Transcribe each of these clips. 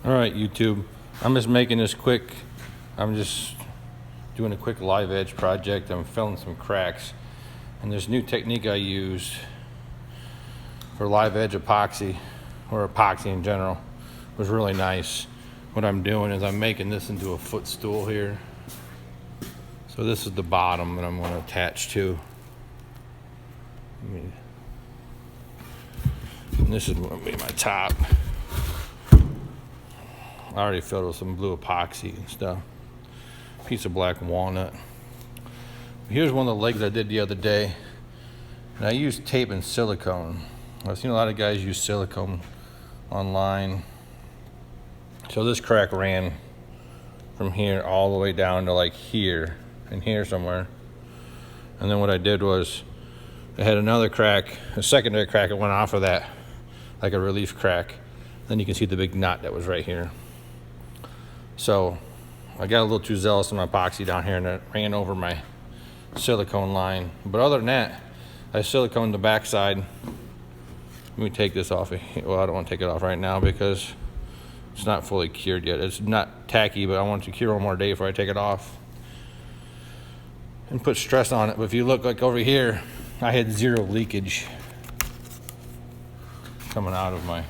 Alright, YouTube, I'm just making this quick. I'm just doing a quick live edge project. I'm filling some cracks, and this new technique I use for live edge epoxy, or epoxy in general, was really nice. What I'm doing is I'm making this into a footstool here. So this is the bottom that I'm going to attach to. And this is going to be my top. I already filled it with some blue epoxy and stuff. Piece of black walnut. Here's one of the legs I did the other day. And I used tape and silicone. I've seen a lot of guys use silicone online. So this crack ran from here all the way down to like here and here somewhere. And then what I did was I had another crack, a secondary crack that went off of that, like a relief crack. Then you can see the big knot that was right here. So I got a little too zealous in my epoxy down here and it ran over my silicone line. But other than that, I siliconed the backside. Let me take this off. Well, I don't want to take it off right now because it's not fully cured yet. It's not tacky, but I want it to cure one more day before I take it off and put stress on it. But if you look like over here, I had zero leakage coming out of my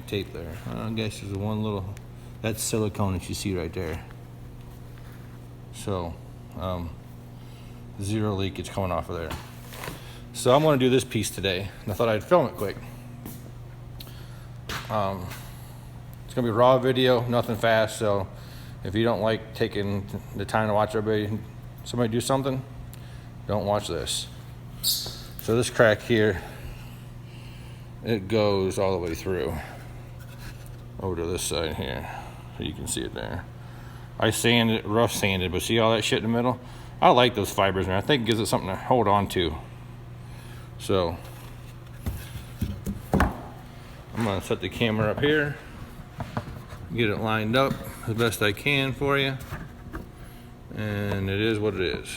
tape there. I guess there's one little, that's silicone that you see right there. So zero leakage coming off of there. So I'm going to do this piece today, and I thought I'd film it quick. It's going to be raw video, nothing fast. So if you don't like taking the time to watch somebody do something, don't watch this. So this crack here, it goes all the way through over to this side here, so you can see it there. I sanded, rough sanded, but see all that shit in the middle? I like those fibers, man. I think it gives it something to hold on to. So I'm gonna set the camera up here, get it lined up the best I can for you, and it is what it is.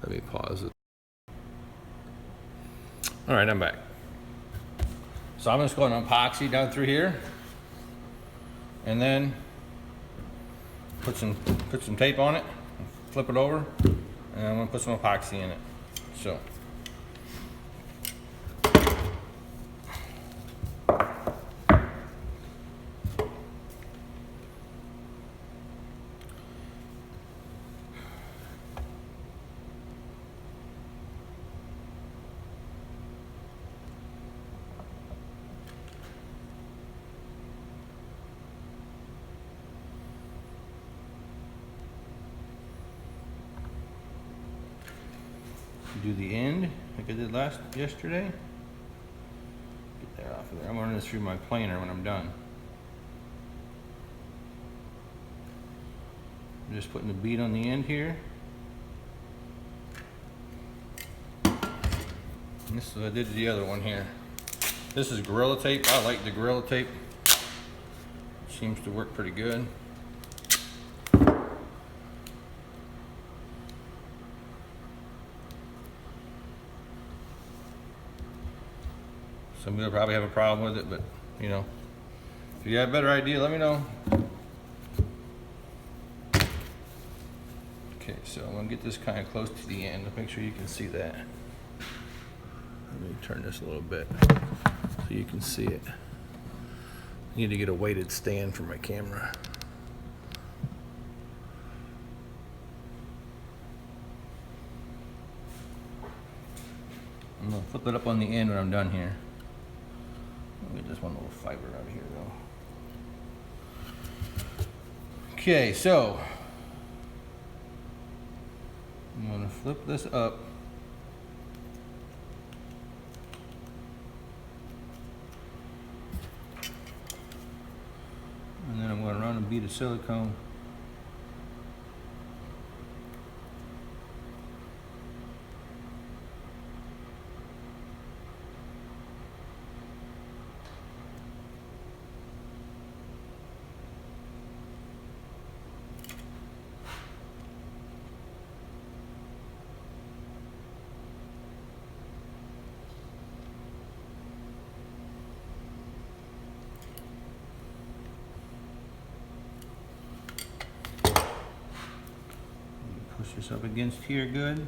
Let me pause it. All right, I'm back. So I'm just going to epoxy down through here, and then put some tape on it, flip it over, and I'm going to put some epoxy in it. So do the end like I did yesterday. Get that off of there. I'm running this through my planer when I'm done. I'm just putting the bead on the end here. And this is what I did to the other one here. This is Gorilla Tape. I like the Gorilla Tape. It seems to work pretty good. Some people probably have a problem with it, but you know, if you have a better idea, let me know. Okay, so I'm gonna get this kind of close to the end to make sure you can see that. Let me turn this a little bit so you can see it. I need to get a weighted stand for my camera. I'm gonna flip it up on the end when I'm done here. Let me get this one little fiber out of here though. Okay, so I'm going to flip this up. And then I'm going to run a bead of silicone. Push this up against here good.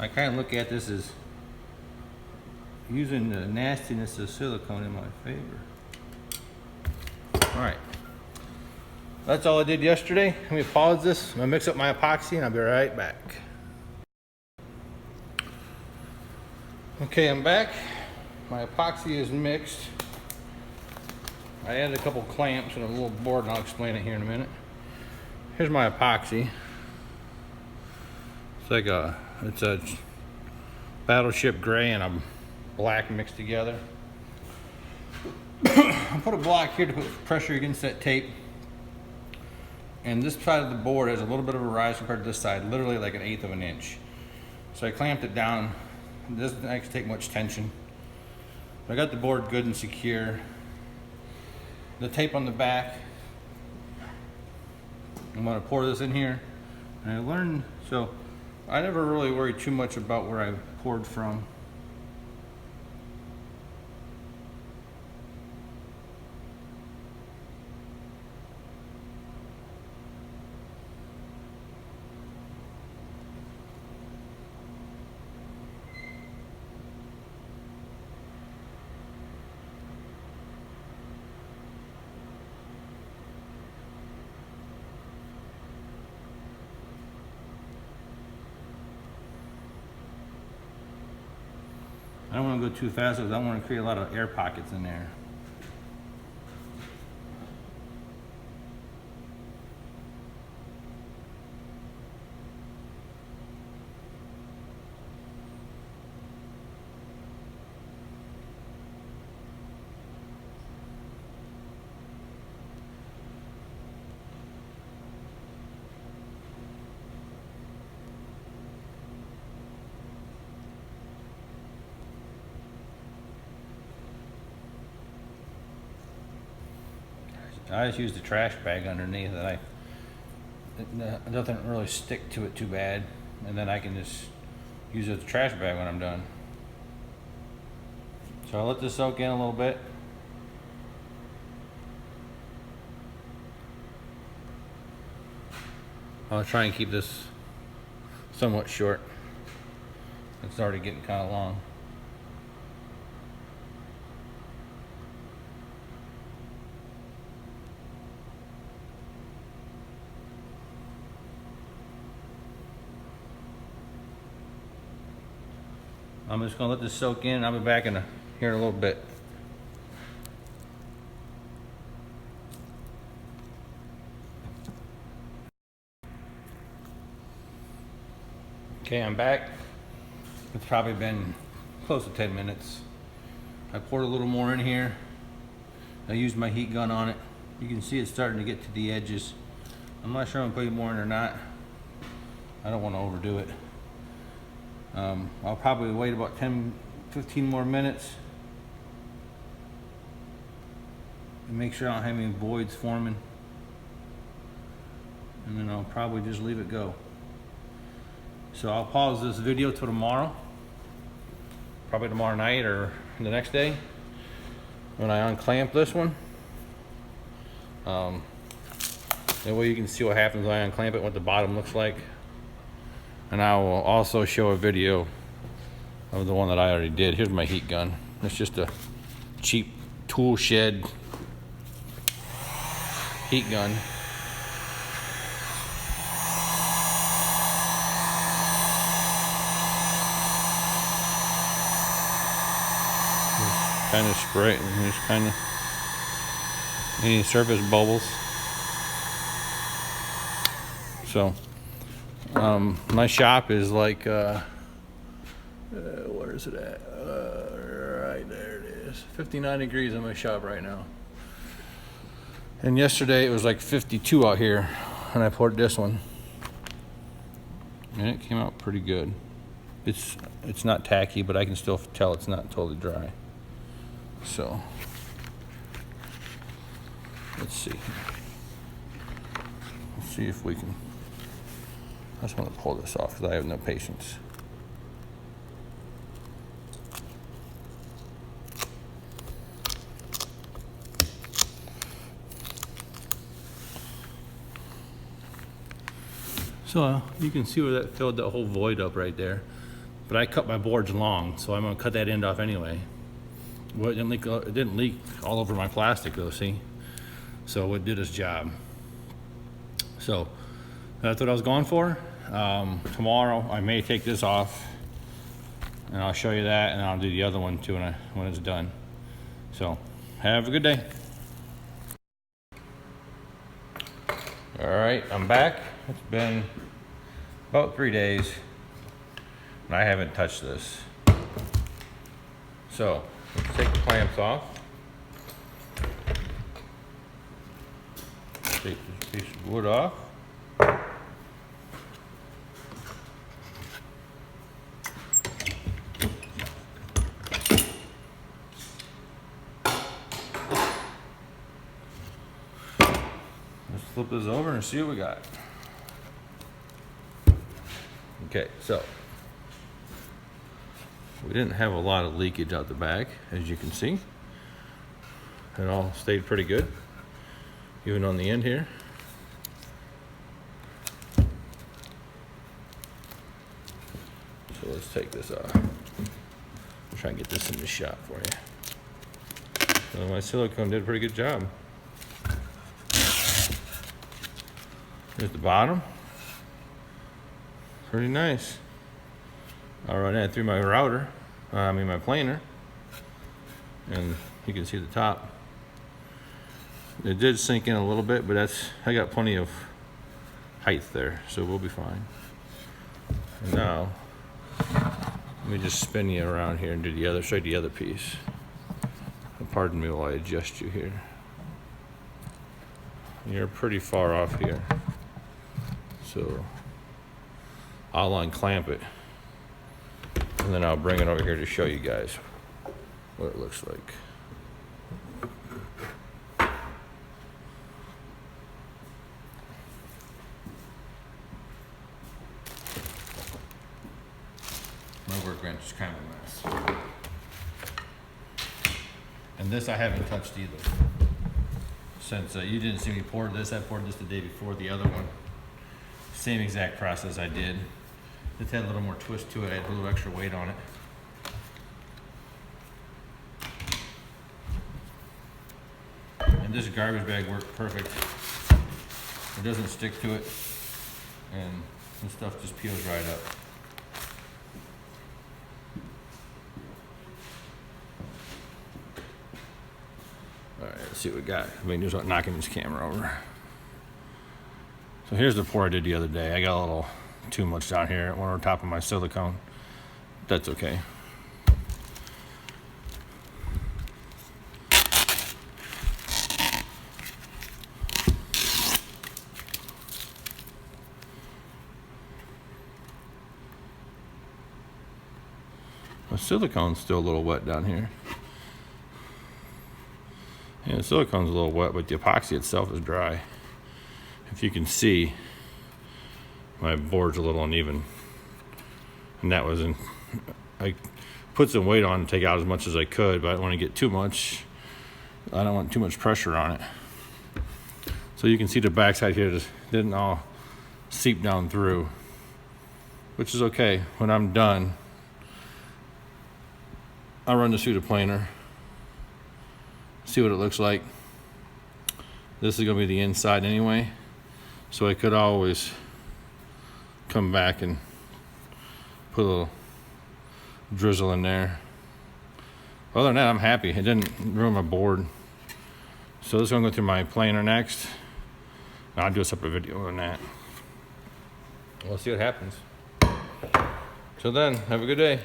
I kind of look at this as using the nastiness of silicone in my favor. All right, that's all I did yesterday. Let me pause this. I'm gonna mix up my epoxy and I'll be right back. Okay, I'm back. My epoxy is mixed. I added a couple clamps and a little board, and I'll explain it here in a minute. Here's my epoxy. It's a battleship gray and a black mixed together. I put a block here to put pressure against that tape. And this side of the board has a little bit of a rise compared to this side, literally like 1/8 of an inch. So I clamped it down. It doesn't actually take much tension. I got the board good and secure. The tape on the back, I'm gonna pour this in here. And I learned, so I never really worried too much about where I poured from. I don't want to go too fast because I don't want to create a lot of air pockets in there. I just use the trash bag underneath it. It doesn't really stick to it too bad, and then I can just use it as a trash bag when I'm done. So I'll let this soak in a little bit. I'll try and keep this somewhat short. It's already getting kind of long. I'm just gonna let this soak in. I'll be back here in a little bit. Okay, I'm back. It's probably been close to 10 minutes. I poured a little more in here. I used my heat gun on it. You can see it's starting to get to the edges. I'm not sure I'm putting more in or not. I don't want to overdo it. I'll probably wait about 10-15 more minutes and make sure I don't have any voids forming, and then I'll probably just leave it go. So I'll pause this video till tomorrow, probably tomorrow night or the next day when I unclamp this one. That way you can see what happens when I unclamp it, what the bottom looks like. And I will also show a video of the one that I already did. Here's my heat gun. It's just a cheap tool shed heat gun. Just kind of spray it and just kind of any surface bubbles. So my shop is like where is it at? Right there it is. 59 degrees in my shop right now. And yesterday it was like 52 out here, and I poured this one, and it came out pretty good. It's not tacky, but I can still tell it's not totally dry. So let's see. Let's see if we can. I just want to pull this off because I have no patience. So you can see where that filled that whole void up right there. But I cut my boards long, so I'm gonna cut that end off anyway. Well, it didn't leak all over my plastic though, see? So it did its job. So that's what I was going for. Tomorrow I may take this off and I'll show you that, and I'll do the other one too when it's done. So have a good day. All right, I'm back. It's been about 3 days and I haven't touched this. So let's take the clamps off. Take this piece of wood off. Let's flip this over and see what we got. Okay, so we didn't have a lot of leakage out the back, as you can see. It all stayed pretty good, even on the end here. So let's take this off. I'll try and get this in the shot for you. So my silicone did a pretty good job. Here's the bottom. Pretty nice. I'll run that through my router, my planer, and you can see the top. It did sink in a little bit, but I got plenty of height there, so we'll be fine. And now, let me just spin you around here and show you the other piece. And pardon me while I adjust you here. You're pretty far off here, so I'll unclamp it, and then I'll bring it over here to show you guys what it looks like. My workbench is kind of a mess. And this I haven't touched either. Since you didn't see me pour this, I poured this the day before the other one. Same exact process I did. It had a little more twist to it. I had a little extra weight on it. And this garbage bag worked perfect. It doesn't stick to it, and this stuff just peels right up. All right, let's see what we got. I mean, just knocking this camera over. So here's the pour I did the other day. I got a little too much down here, one on top of my silicone. That's okay. The silicone's still a little wet down here. Yeah, the silicone's a little wet, but the epoxy itself is dry. If you can see, my board's a little uneven, and that was I put some weight on to take out as much as I could, but I don't want to get too much. I don't want too much pressure on it. So you can see the backside here just didn't all seep down through, which is okay. When I'm done, I'll run this through the planer, see what it looks like. This is going to be the inside anyway, so I could always come back and put a little drizzle in there. Other than that, I'm happy. It didn't ruin my board. So this is going to go through my planer next. I'll do a separate video on that. We'll see what happens. Till then, have a good day.